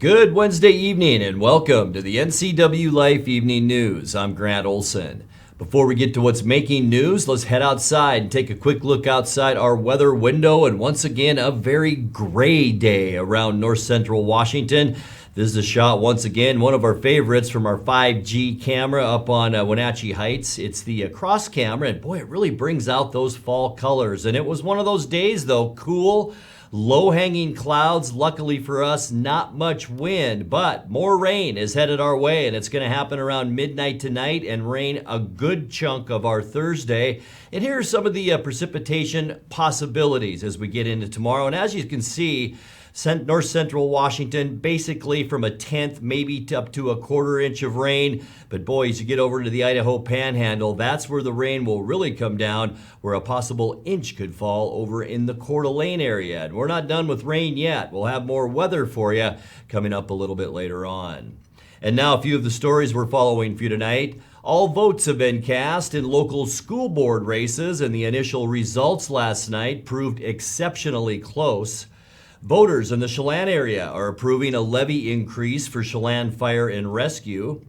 Good Wednesday evening and welcome to the NCWLIFE Evening News. I'm Grant Olson. Before we get to what's making news, let's head outside and take a quick look outside our weather window. And once again, a very gray day around north central Washington. This is a shot, once again, one of our favorites from our 5G camera up on Wenatchee Heights. It's the cross camera, and boy, it really brings out those fall colors. And it was one of those days, though, cool, low-hanging clouds. Luckily for us, not much wind, but more rain is headed our way, and it's going to happen around midnight tonight and rain a good chunk of our Thursday. And here are some of the precipitation possibilities as we get into tomorrow. And as you can see, north central Washington, basically from a tenth, maybe up to a quarter inch of rain. But boy, as you get over into the Idaho Panhandle, that's where the rain will really come down, where a possible inch could fall over in the Coeur d'Alene area. And we're not done with rain yet. We'll have more weather for you coming up a little bit later on. And now a few of the stories we're following for you tonight. All votes have been cast in local school board races, and the initial results last night proved exceptionally close. Voters in the Chelan area are approving a levy increase for Chelan Fire and Rescue.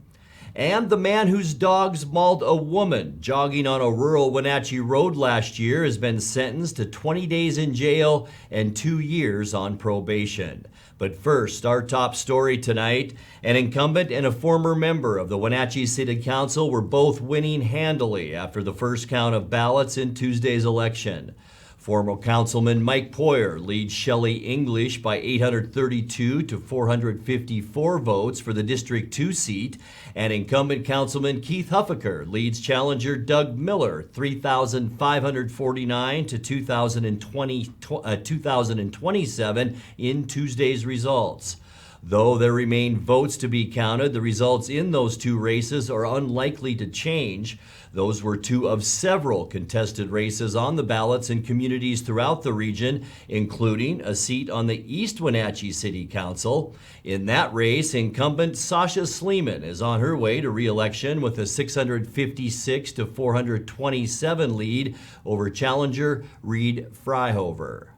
And the man whose dogs mauled a woman jogging on a rural Wenatchee road last year has been sentenced to 20 days in jail and 2 years on probation. But first, our top story tonight. An incumbent and a former member of the Wenatchee City Council were both winning handily after the first count of ballots in Tuesday's election. Former Councilman Mike Poyer leads Shelley English by 832 to 454 votes for the District 2 seat, and incumbent Councilman Keith Huffaker leads challenger Doug Miller 3,549 to 2,027 in Tuesday's results. Though there remain votes to be counted, the results in those two races are unlikely to change. Those were two of several contested races on the ballots in communities throughout the region, including a seat on the East Wenatchee City Council. In that race, incumbent Sasha Sleeman is on her way to re-election with a 656 to 427 lead over challenger Reed Fryhofer.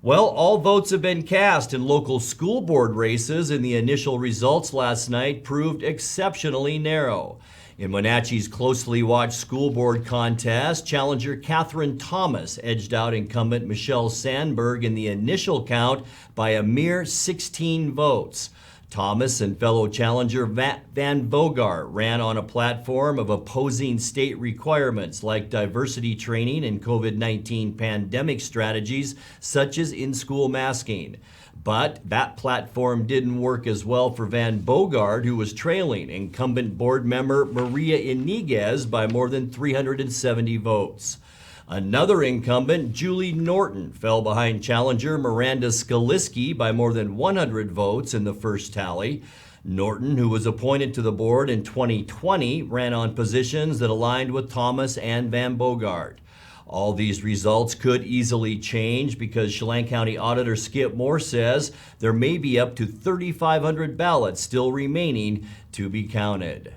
Well, all votes have been cast in local school board races, and the initial results last night proved exceptionally narrow. In Wenatchee's closely watched school board contest, challenger Catherine Thomas edged out incumbent Michelle Sandberg in the initial count by a mere 16 votes. Thomas and fellow challenger Van Bogart ran on a platform of opposing state requirements like diversity training and COVID-19 pandemic strategies such as in-school masking. But that platform didn't work as well for Van Bogart, who was trailing incumbent board member Maria Iniguez by more than 370 votes. Another incumbent, Julie Norton, fell behind challenger Miranda Skaliski by more than 100 votes in the first tally. Norton, who was appointed to the board in 2020, ran on positions that aligned with Thomas and Van Bogart. All these results could easily change because Chelan County Auditor Skip Moore says there may be up to 3,500 ballots still remaining to be counted.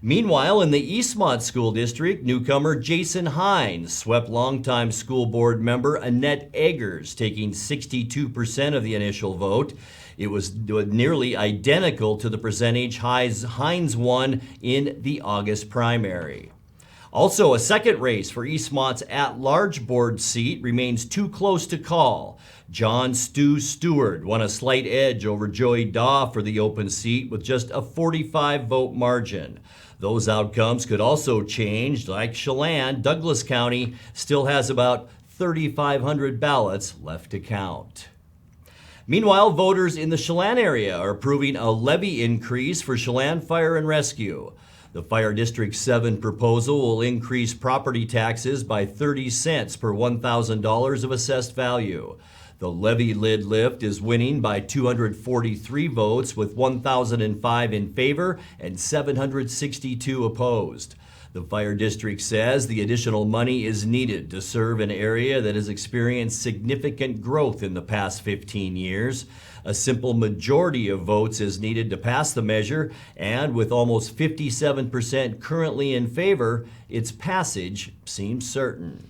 Meanwhile, in the Eastmont School District, newcomer Jason Hines swept longtime school board member Annette Eggers, taking 62% of the initial vote. It was nearly identical to the percentage Hines won in the August primary. Also, a second race for Eastmont's at-large board seat remains too close to call. John Stu Stewart won a slight edge over Joey Daw for the open seat with just a 45-vote margin. Those outcomes could also change. Like Chelan, Douglas County still has about 3,500 ballots left to count. Meanwhile, voters in the Chelan area are approving a levy increase for Chelan Fire and Rescue. The Fire District 7 proposal will increase property taxes by 30 cents per $1,000 of assessed value. The levy lid lift is winning by 243 votes, with 1,005 in favor and 762 opposed. The Fire District says the additional money is needed to serve an area that has experienced significant growth in the past 15 years. A simple majority of votes is needed to pass the measure, and with almost 57% currently in favor, its passage seems certain.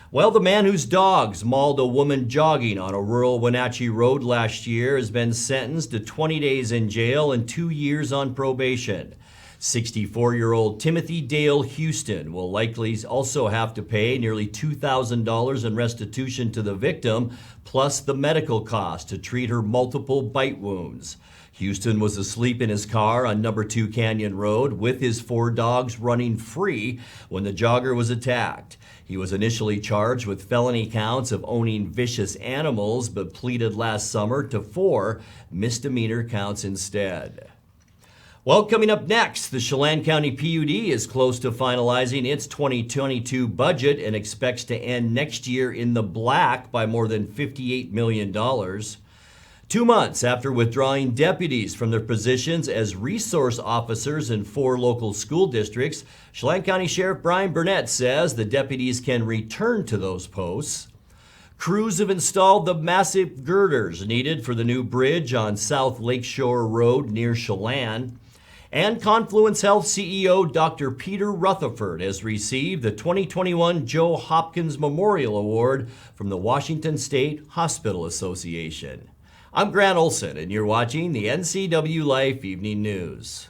Well, the man whose dogs mauled a woman jogging on a rural Wenatchee road last year has been sentenced to 20 days in jail and 2 years on probation. 64-year-old Timothy Dale Houston will likely also have to pay nearly $2,000 in restitution to the victim, plus the medical cost to treat her multiple bite wounds. Houston was asleep in his car on No. 2 Canyon Road with his 4 dogs running free when the jogger was attacked. He was initially charged with felony counts of owning vicious animals, but pleaded last summer to 4 misdemeanor counts instead. Well, coming up next, the Chelan County PUD is close to finalizing its 2022 budget and expects to end next year in the black by more than $58 million. 2 months after withdrawing deputies from their positions as resource officers in 4 local school districts, Chelan County Sheriff Brian Burnett says the deputies can return to those posts. Crews have installed the massive girders needed for the new bridge on South Lakeshore Road near Chelan. And Confluence Health CEO Dr. Peter Rutherford has received the 2021 Joe Hopkins Memorial Award from the Washington State Hospital Association. I'm Grant Olson, and you're watching the NCWLIFE Evening News.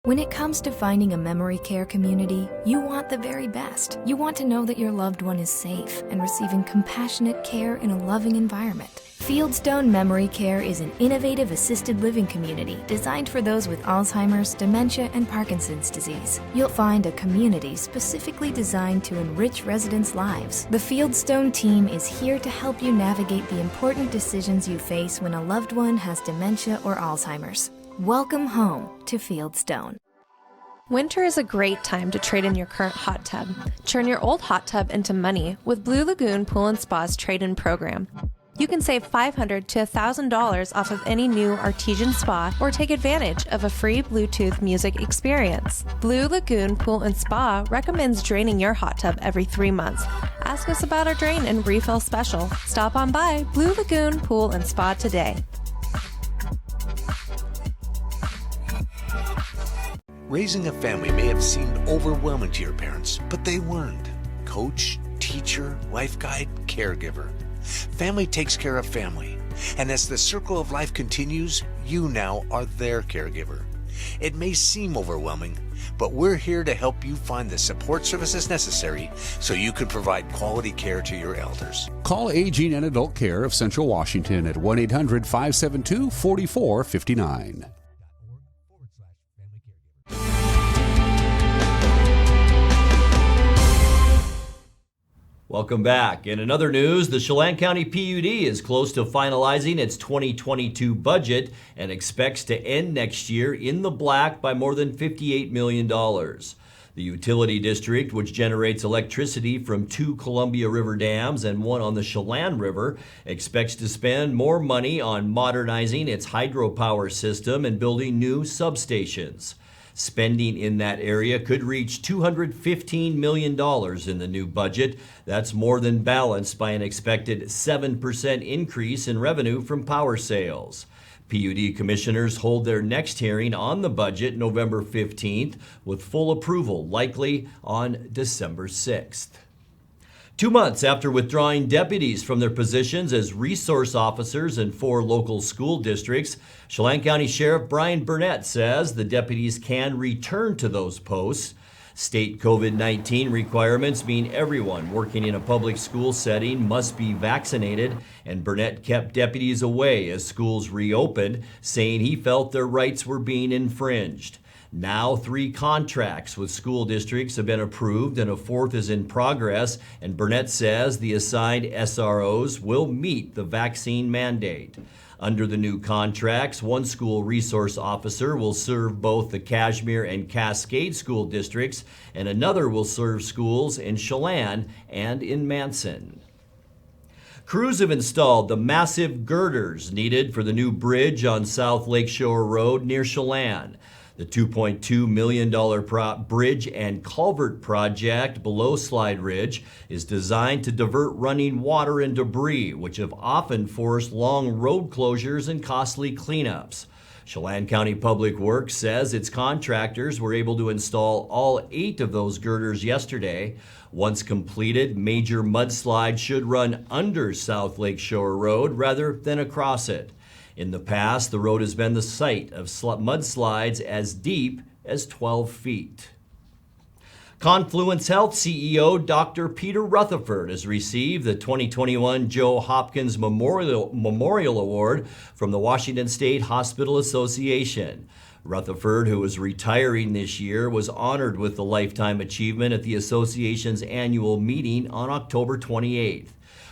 When it comes to finding a memory care community, you want the very best. You want to know that your loved one is safe and receiving compassionate care in a loving environment. Fieldstone Memory Care is an innovative assisted living community designed for those with Alzheimer's, dementia, and Parkinson's disease. You'll find a community specifically designed to enrich residents' lives. The Fieldstone team is here to help you navigate the important decisions you face when a loved one has dementia or Alzheimer's. Welcome home to Fieldstone. Winter is a great time to trade in your current hot tub. Turn your old hot tub into money with Blue Lagoon Pool and Spa's trade-in program. You can save $500 to $1,000 off of any new artesian spa or take advantage of a free Bluetooth music experience. Blue Lagoon Pool and Spa recommends draining your hot tub every 3 months. Ask us about our drain and refill special. Stop on by Blue Lagoon Pool and Spa today. Raising a family may have seemed overwhelming to your parents, but they weren't. Coach, teacher, life guide, caregiver. Family takes care of family. And as the circle of life continues, you now are their caregiver. It may seem overwhelming, but we're here to help you find the support services necessary so you can provide quality care to your elders. Call Aging and Adult Care of Central Washington at 1-800-572-4459. Welcome back. In another news, the Chelan County PUD is close to finalizing its 2022 budget and expects to end next year in the black by more than $58 million. The utility district, which generates electricity from 2 Columbia River dams and 1 on the Chelan River, expects to spend more money on modernizing its hydropower system and building new substations. Spending in that area could reach $215 million in the new budget. That's more than balanced by an expected 7% increase in revenue from power sales. PUD commissioners hold their next hearing on the budget November 15th, with full approval likely on December 6th. 2 months after withdrawing deputies from their positions as resource officers in 4 local school districts, Chelan County Sheriff Brian Burnett says the deputies can return to those posts. State COVID-19 requirements mean everyone working in a public school setting must be vaccinated, and Burnett kept deputies away as schools reopened, saying he felt their rights were being infringed. Now 3 contracts with school districts have been approved and a 4th is in progress, and Burnett says the assigned SROs will meet the vaccine mandate. Under the new contracts, 1 school resource officer will serve both the Cashmere and Cascade school districts, and another will serve schools in Chelan and in Manson. Crews have installed the massive girders needed for the new bridge on South Lakeshore Road near Chelan. The $2.2 million bridge and culvert project below Slide Ridge is designed to divert running water and debris, which have often forced long road closures and costly cleanups. Chelan County Public Works says its contractors were able to install all 8 of those girders yesterday. Once completed, major mudslides should run under South Lake Shore Road rather than across it. In the past, the road has been the site of mudslides as deep as 12 feet. Confluence Health CEO Dr. Peter Rutherford has received the 2021 Joe Hopkins Memorial Award from the Washington State Hospital Association. Rutherford, who is retiring this year, was honored with the Lifetime Achievement at the association's annual meeting on October 28th.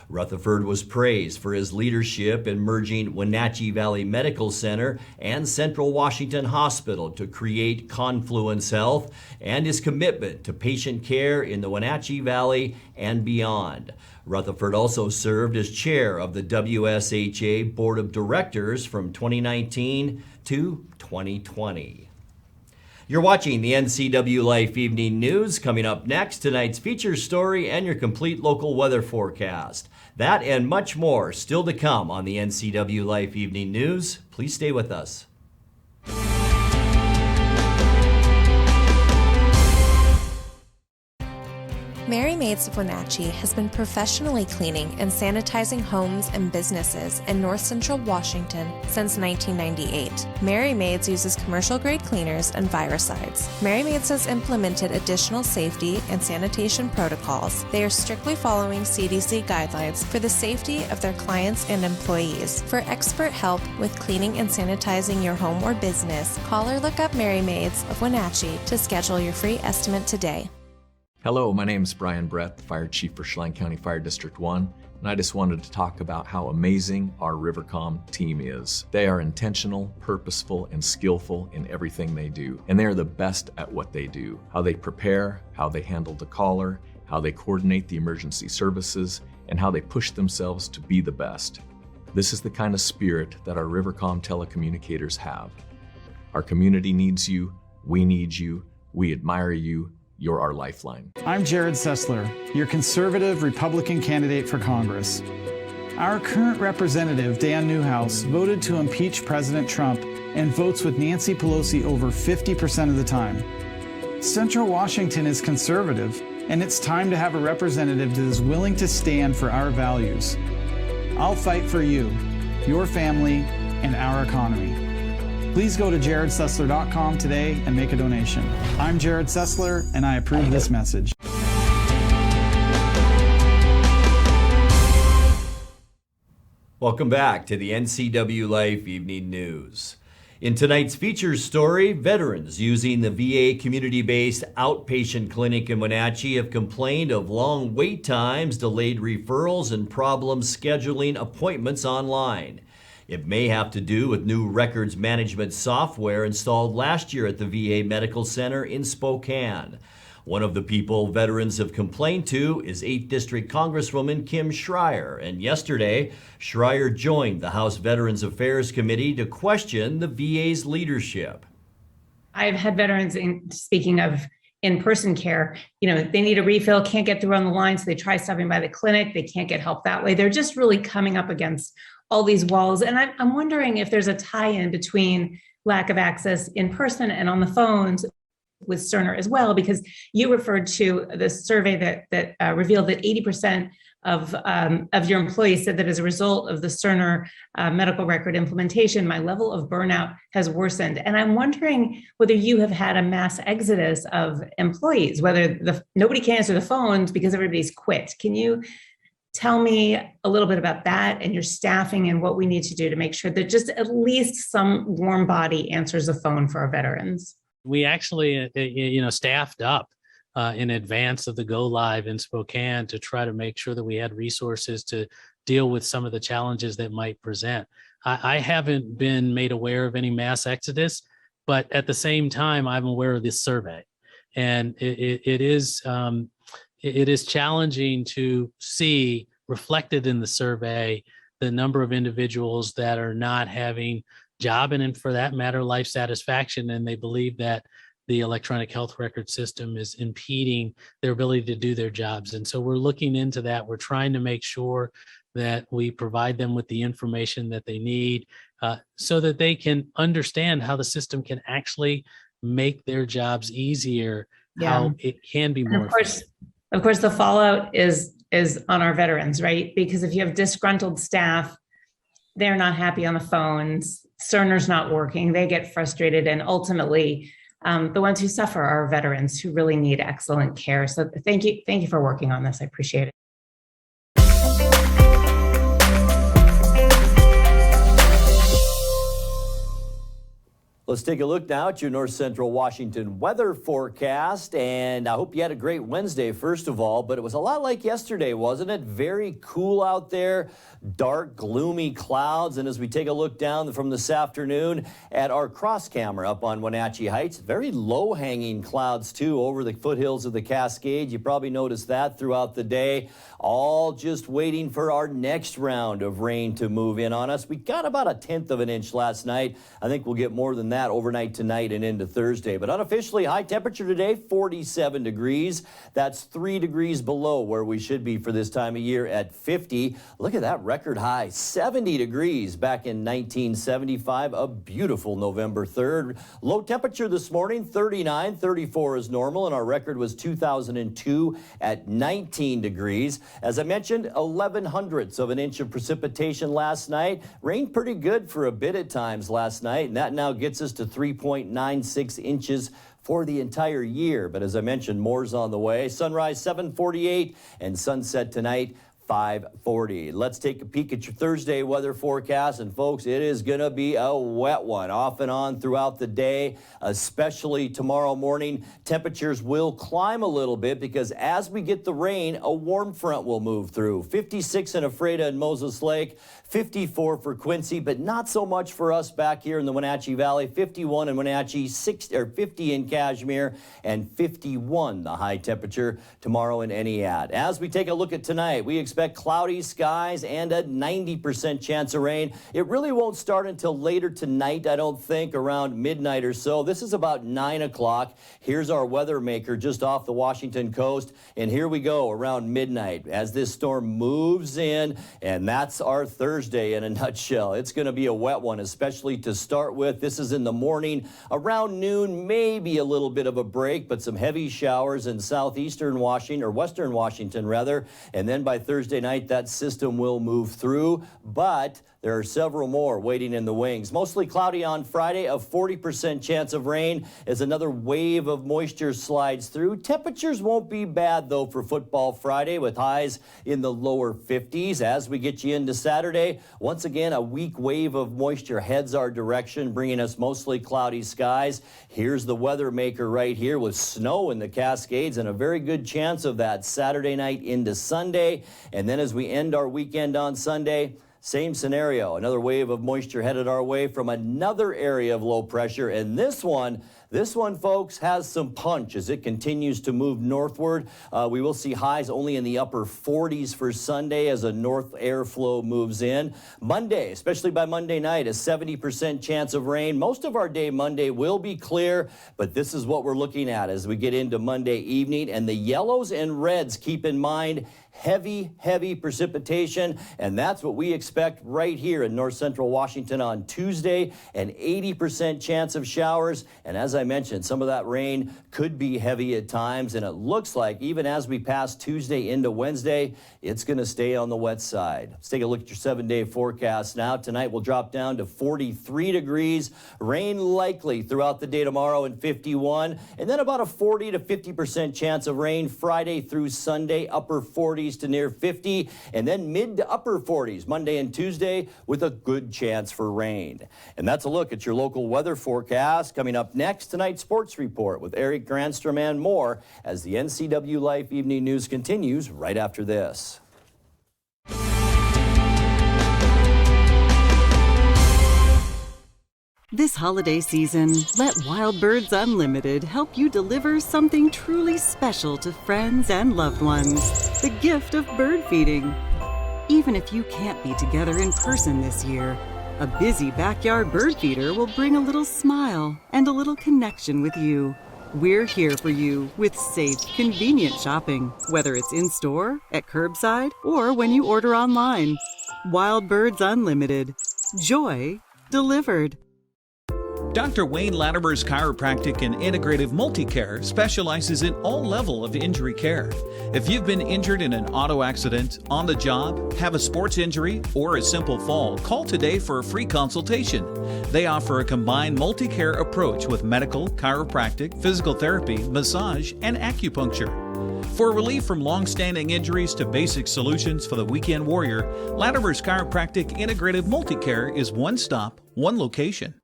Rutherford was praised for his leadership in merging Wenatchee Valley Medical Center and Central Washington Hospital to create Confluence Health and his commitment to patient care in the Wenatchee Valley and beyond. Rutherford also served as chair of the WSHA Board of Directors from 2019 to 2020. You're watching the NCWLIFE Evening News. Coming up next, tonight's feature story and your complete local weather forecast. That and much more still to come on the NCWLIFE Evening News. Please stay with us. Mary Maids of Wenatchee has been professionally cleaning and sanitizing homes and businesses in north central Washington since 1998. Mary Maids uses commercial-grade cleaners and viricides. Mary Maids has implemented additional safety and sanitation protocols. They are strictly following CDC guidelines for the safety of their clients and employees. For expert help with cleaning and sanitizing your home or business, call or look up Mary Maids of Wenatchee to schedule your free estimate today. Hello, my name is Brian Brett, the Fire Chief for Chelan County Fire District 1, and I just wanted to talk about how amazing our Rivercom team is. They are intentional, purposeful, and skillful in everything they do, and they are the best at what they do. How they prepare, how they handle the caller, how they coordinate the emergency services, and how they push themselves to be the best. This is the kind of spirit that our Rivercom telecommunicators have. Our community needs you, we need you, we admire you, you're our lifeline. I'm Jared Sessler, your conservative Republican candidate for Congress. Our current representative, Dan Newhouse, voted to impeach President Trump and votes with Nancy Pelosi over 50% of the time. Central Washington is conservative, and it's time to have a representative that is willing to stand for our values. I'll fight for you, your family, and our economy. Please go to jaredsessler.com today and make a donation. I'm Jared Sessler, and I approve this message. Welcome back to the NCWLIFE Evening News. In tonight's features story, veterans using the VA community-based outpatient clinic in Wenatchee have complained of long wait times, delayed referrals, and problems scheduling appointments online. It may have to do with new records management software installed last year at the VA Medical Center in Spokane. One of the people veterans have complained to is 8th District Congresswoman Kim Schreier, and yesterday, Schreier joined the House Veterans Affairs Committee to question the VA's leadership. I've had veterans, speaking of in-person care, they need a refill, can't get through on the line, so they try stopping by the clinic, they can't get help that way. They're just really coming up against all these walls. And I'm wondering if there's a tie-in between lack of access in person and on the phones with Cerner as well, because you referred to the survey that revealed that 80% of your employees said that as a result of the Cerner medical record implementation, my level of burnout has worsened. And I'm wondering whether you have had a mass exodus of employees, whether nobody can answer the phones because everybody's quit. Can you tell me a little bit about that and your staffing and what we need to do to make sure that just at least some warm body answers the phone for our veterans? We actually, staffed up in advance of the go live in Spokane to try to make sure that we had resources to deal with some of the challenges that might present. I haven't been made aware of any mass exodus, but at the same time, I'm aware of this survey, and it is challenging to see reflected in the survey the number of individuals that are not having job and for that matter, life satisfaction. And they believe that the electronic health record system is impeding their ability to do their jobs. And so we're looking into that. We're trying to make sure that we provide them with the information that they need so that they can understand how the system can actually make their jobs easier, how it can be more effective. Of course, the fallout is on our veterans, right? Because if you have disgruntled staff, they're not happy on the phones, Cerner's not working, they get frustrated, and ultimately the ones who suffer are veterans who really need excellent care. So thank you for working on this. I appreciate it. Let's take a look now at your North Central Washington weather forecast. And I hope you had a great Wednesday, first of all. But it was a lot like yesterday, wasn't it? Very cool out there, dark, gloomy clouds. And as we take a look down from this afternoon at our cross camera up on Wenatchee Heights, very low-hanging clouds, too, over the foothills of the Cascade. You probably noticed that throughout the day. All just waiting for our next round of rain to move in on us. We got about 1/10 of an inch last night. I think we'll get more than that overnight tonight and into Thursday. But unofficially, high temperature today, 47 degrees. That's 3 degrees below where we should be for this time of year at 50. Look at that record high, 70 degrees back in 1975, a beautiful November 3rd. Low temperature this morning, 39, 34 is normal, and our record was 2002 at 19 degrees. As I mentioned, 11/100ths of an inch of precipitation last night. Rained pretty good for a bit at times last night, and that now gets us to 3.96 inches for the entire year. But as I mentioned, more's on the way. Sunrise 7:48 and sunset tonight 5:40. Let's take a peek at your Thursday weather forecast. And folks, it is going to be a wet one off and on throughout the day, especially tomorrow morning. Temperatures will climb a little bit because as we get the rain, a warm front will move through. 56 in Ephrata and Moses Lake, 54 for Quincy, but not so much for us back here in the Wenatchee Valley. 51 in Wenatchee, 50 in Cashmere, and 51 the high temperature tomorrow in Eniat. As we take a look at tonight, we expect cloudy skies and a 90% chance of rain. It really won't start until later tonight, I don't think, around midnight or so. This is about 9 o'clock. Here's our weather maker just off the Washington coast, and here we go around midnight as this storm moves in, and that's our Thursday in a nutshell. It's going to be a wet one, especially to start with. This is in the morning. Around noon, maybe a little bit of a break, but some heavy showers in southeastern Washington, or western Washington rather, and then by Thursday night, that system will move through, but there are several more waiting in the wings. Mostly cloudy on Friday, a 40% chance of rain as another wave of moisture slides through. Temperatures won't be bad, though, for football Friday with highs in the lower 50s. As we get you into Saturday, once again, a weak wave of moisture heads our direction, bringing us mostly cloudy skies. Here's the weather maker right here with snow in the Cascades and a very good chance of that Saturday night into Sunday. And then as we end our weekend on Sunday, same scenario, another wave of moisture headed our way from another area of low pressure. And this one, folks, has some punch as it continues to move northward. We will see highs only in the upper 40s for Sunday as a north airflow moves in. Monday, especially by Monday night, a 70% chance of rain. Most of our day Monday will be clear, but this is what we're looking at as we get into Monday evening. And the yellows and reds, keep in mind, heavy precipitation, and that's what we expect right here in north central Washington on Tuesday, an 80% chance of showers. And as I mentioned, some of that rain could be heavy at times, and it looks like even as we pass Tuesday into Wednesday, it's going to stay on the wet side. Let's take a look at your 7-day forecast now. Tonight will drop down to 43 degrees, rain likely throughout the day tomorrow and 51, and then about a 40 to 50% chance of rain Friday through Sunday, upper 40s to near 50, and then mid to upper 40s Monday and Tuesday with a good chance for rain. And that's a look at your local weather forecast. Coming up next, tonight's sports report with Eric Granstrom and more as the NCWLIFE Evening News continues right after this. This holiday season, let Wild Birds Unlimited help you deliver something truly special to friends and loved ones. The gift of bird feeding. Even if you can't be together in person this year, a busy backyard bird feeder will bring a little smile and a little connection with you. We're here for you with safe, convenient shopping, whether it's in-store, at curbside, or when you order online. Wild Birds Unlimited. Joy delivered. Dr. Wayne Latimer's Chiropractic and Integrative Multicare specializes in all level of injury care. If you've been injured in an auto accident, on the job, have a sports injury, or a simple fall, call today for a free consultation. They offer a combined multi-care approach with medical, chiropractic, physical therapy, massage, and acupuncture. For relief from long-standing injuries to basic solutions for the weekend warrior, Latimer's Chiropractic Integrative Multicare is one stop, one location.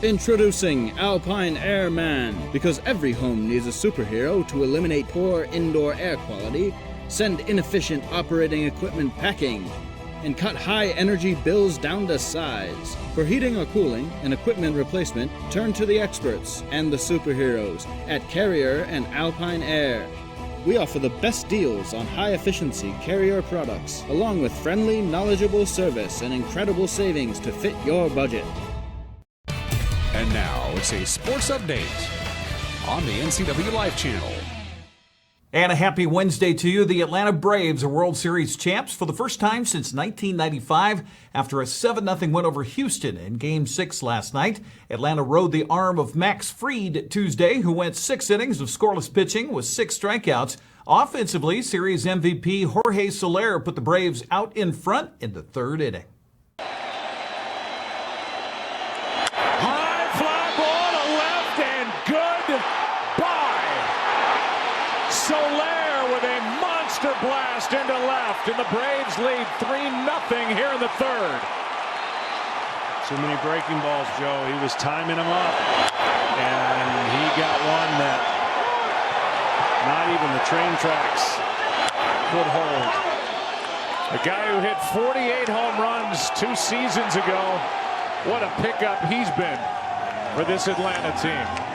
Introducing Alpine Airman. Because every home needs a superhero to eliminate poor indoor air quality, send inefficient operating equipment packing, and cut high energy bills down to size. For heating or cooling and equipment replacement, turn to the experts and the superheroes at Carrier and Alpine Air. We offer the best deals on high-efficiency Carrier products, along with friendly, knowledgeable service and incredible savings to fit your budget. And now it's a sports update on the NCWLIFE channel. And a happy Wednesday to you. The Atlanta Braves are World Series champs for the first time since 1995 after a 7-0 win over Houston in Game 6 last night. Atlanta rode the arm of Max Fried Tuesday, who went 6 innings of scoreless pitching with 6 strikeouts. Offensively, Series MVP Jorge Soler put the Braves out in front in the 3rd inning. Soler with a monster blast into left, and the Braves lead 3-0 here in the 3rd. Too many breaking balls, Joe. He was timing them up, and he got one that not even the train tracks could hold. The guy who hit 48 home runs 2 seasons ago, what a pickup he's been for this Atlanta team.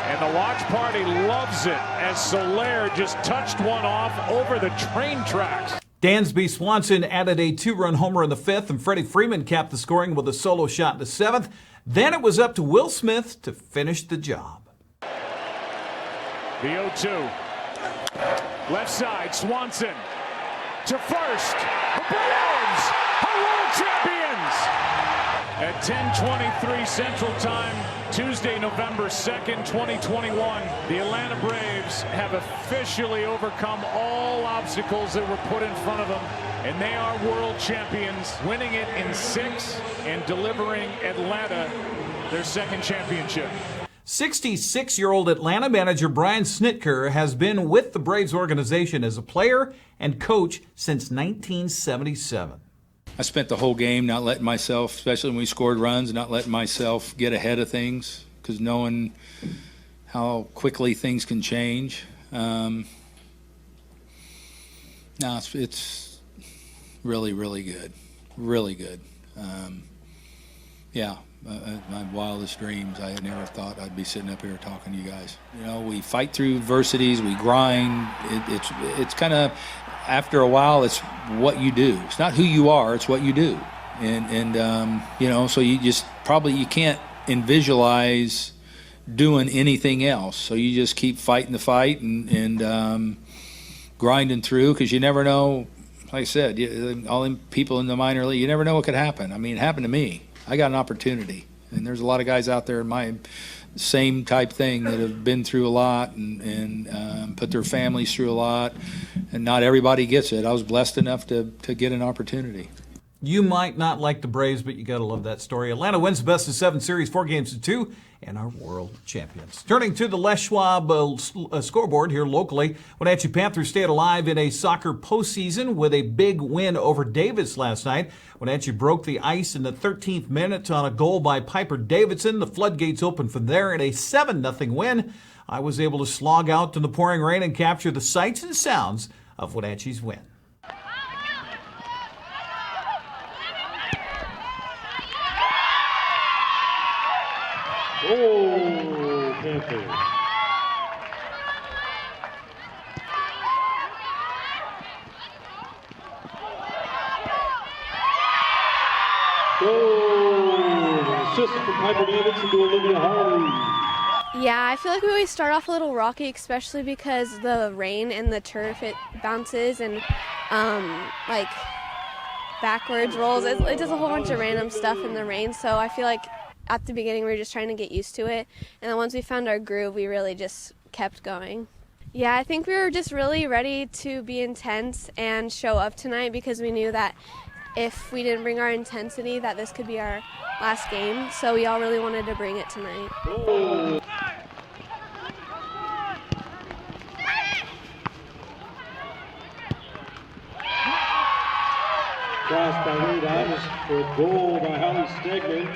And the watch party loves it as Soler just touched one off over the train tracks. Dansby Swanson added a 2-run homer in the 5th, and Freddie Freeman capped the scoring with a solo shot in the 7th. Then it was up to Will Smith to finish the job. The 0-2. Left side, Swanson to first. The Braves are world champions! At 10:23 Central Time, Tuesday, November 2nd, 2021, the Atlanta Braves have officially overcome all obstacles that were put in front of them, and they are world champions, winning it in 6 and delivering Atlanta their 2nd championship. 66-year-old Atlanta manager Brian Snitker has been with the Braves organization as a player and coach since 1977. I spent the whole game not letting myself, especially when we scored runs, not letting myself get ahead of things, because knowing how quickly things can change. It's really, really good. Really good. My wildest dreams, I had never thought I'd be sitting up here talking to you guys. You know, we fight through adversities, we grind. It's kind of, after a while, it's what you do. It's not who you are, it's what you do. So you just you can't visualize doing anything else. So you just keep fighting the fight and grinding through, because you never know. Like I said, all them people in the minor league, you never know what could happen. I mean, it happened to me. I got an opportunity. And there's a lot of guys out there in my same type thing that have been through a lot and put their families through a lot, and not everybody gets it. I was blessed enough to get an opportunity. You might not like the Braves, but you got to love that story. Atlanta wins the best-of-7 series 4-2 and are world champions. Turning to the Les Schwab scoreboard here locally, Wenatchee Panthers stayed alive in a soccer postseason with a big win over Davis last night. Wenatchee broke the ice in the 13th minute on a goal by Piper Davidson. The floodgates opened from there in a 7-0 win. I was able to slog out in the pouring rain and capture the sights and sounds of Wenatchee's win. Oh, Panthers. Assist from Piper Davidson to Olivia Harley. Yeah, I feel like we always start off a little rocky, especially because the rain and the turf, it bounces and like backwards rolls. It does a whole bunch of random stuff in the rain, so I feel like at the beginning we were just trying to get used to it, and then once we found our groove, we really just kept going. Yeah, I think we were just really ready to be intense and show up tonight because we knew that if we didn't bring our intensity, that this could be our last game, so we all really wanted to bring it tonight. Cross by Wade Adams for a goal by Holly Stegman.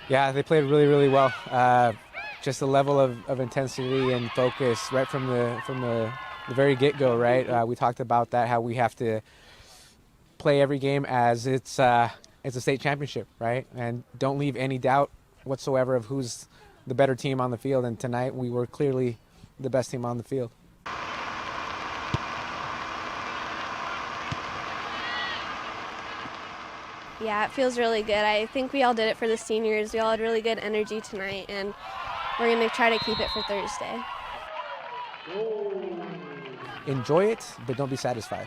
Yeah, they played really, really well. Just the level of intensity and focus right from the very get-go, right? We talked about that, how we have to play every game as it's a state championship, right? And don't leave any doubt whatsoever of who's the better team on the field. And tonight we were clearly the best team on the field. Yeah, it feels really good. I think we all did it for the seniors. We all had really good energy tonight, and we're going to try to keep it for Thursday. Enjoy it, but don't be satisfied.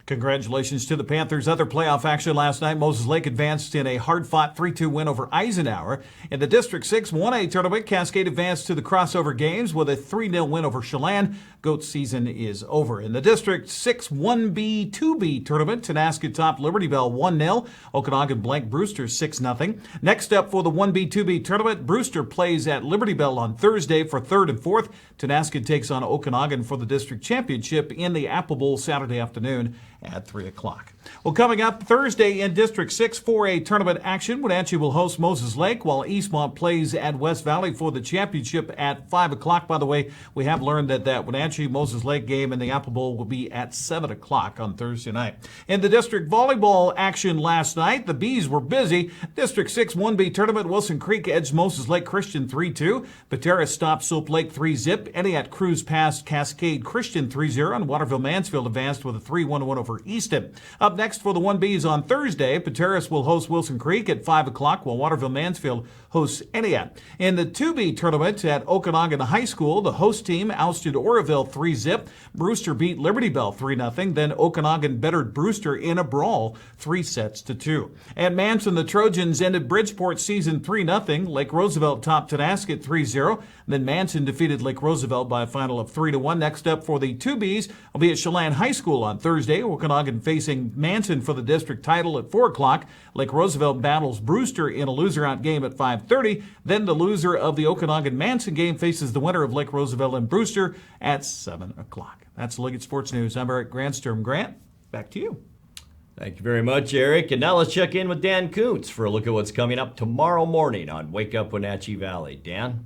Congratulations to the Panthers. Other playoff action last night. Moses Lake advanced in a hard-fought 3-2 win over Eisenhower. In the District 6 1A tournament, Cascade advanced to the crossover games with a 3-0 win over Chelan. Goats season is over. In the District 6 1B 2B tournament, Tonasket topped Liberty Bell 1-0. Okanagan blanked Brewster 6-0. Next up for the 1B 2B tournament, Brewster plays at Liberty Bell on Thursday for 3rd and 4th. Tonasket takes on Okanagan for the district championship in the Apple Bowl Saturday afternoon at 3 o'clock. Well, coming up Thursday in District 6 4A tournament action, Wenatchee will host Moses Lake while Eastmont plays at West Valley for the championship at 5 o'clock. By the way, we have learned that Wenatchee-Moses Lake game in the Apple Bowl will be at 7 o'clock on Thursday night. In the district volleyball action last night, the Bees were busy. District 6 1B tournament, Wilson Creek edged Moses Lake Christian 3-2. Pateras stopped Soap Lake 3-0. Entiat Cruz passed Cascade Christian 3-0, and Waterville-Mansfield advanced with a 3-1 win over Easton. Up next for the 1Bs on Thursday, Pateras will host Wilson Creek at 5 o'clock, while Waterville-Mansfield hosts Entiat. In the 2B tournament at Okanagan High School, the host team ousted Oroville 3-0. Brewster beat Liberty Bell 3-0. Then Okanagan bettered Brewster in a brawl 3-2. At Manson, the Trojans ended Bridgeport season 3-0. Lake Roosevelt topped Tonasket 3-0. Then Manson defeated Lake Roosevelt by a final of 3-1. Next up for the 2Bs will be at Chelan High School on Thursday. Okanagan facing Manson for the district title at 4 o'clock. Lake Roosevelt battles Brewster in a loser-out game at 5:30. Then the loser of the Okanagan-Manson game faces the winner of Lake Roosevelt and Brewster at 7 o'clock. That's Liggett Sports News. I'm Eric Grandstrom. Grant, back to you. Thank you very much, Eric. And now let's check in with Dan Kuntz for a look at what's coming up tomorrow morning on Wake Up Wenatchee Valley. Dan?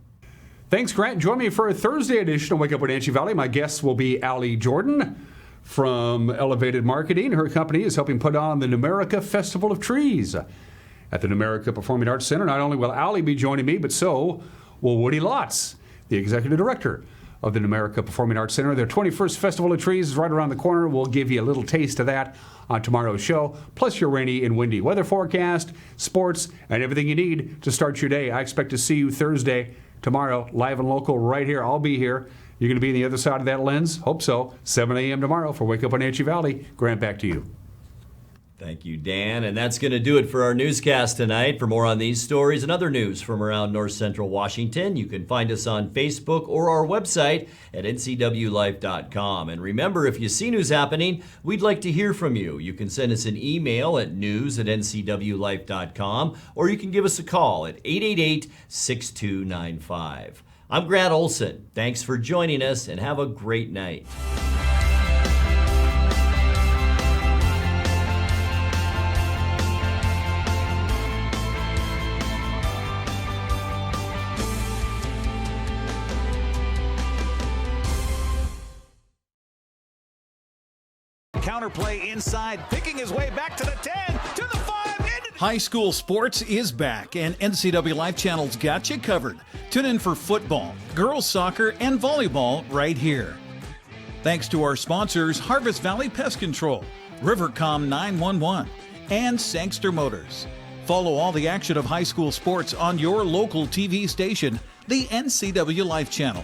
Thanks, Grant. Join me for a Thursday edition of Wake Up Wenatchee Valley. My guests will be Allie Jordan from Elevated Marketing. Her company is helping put on the Numerica Festival of Trees at the Numerica Performing Arts Center. Not only will Allie be joining me, but so will Woody Lotz, the executive director of the Numerica Performing Arts Center. Their 21st Festival of Trees is right around the corner. We'll give you a little taste of that on tomorrow's show, plus your rainy and windy weather forecast, sports, and everything you need to start your day. I expect to see you Thursday, tomorrow, live and local right here. I'll be here. You're going to be on the other side of that lens? Hope so. 7 a.m. tomorrow for Wake Up Wenatchee Valley. Grant, back to you. Thank you, Dan. And that's going to do it for our newscast tonight. For more on these stories and other news from around North Central Washington, you can find us on Facebook or our website at NCWLIFE.com. And remember, if you see news happening, we'd like to hear from you. You can send us an email at news@NCWLIFE.com, or you can give us a call at 888-6295. I'm Grant Olson. Thanks for joining us, and have a great night. Counterplay inside, picking his way back to the 10, to the 5. High school sports is back, and NCWLIFE Channel's got you covered. Tune in for football, girls soccer, and volleyball right here. Thanks to our sponsors, Harvest Valley Pest Control, Rivercom 911, and Sangster Motors. Follow all the action of high school sports on your local TV station, the NCWLIFE channel.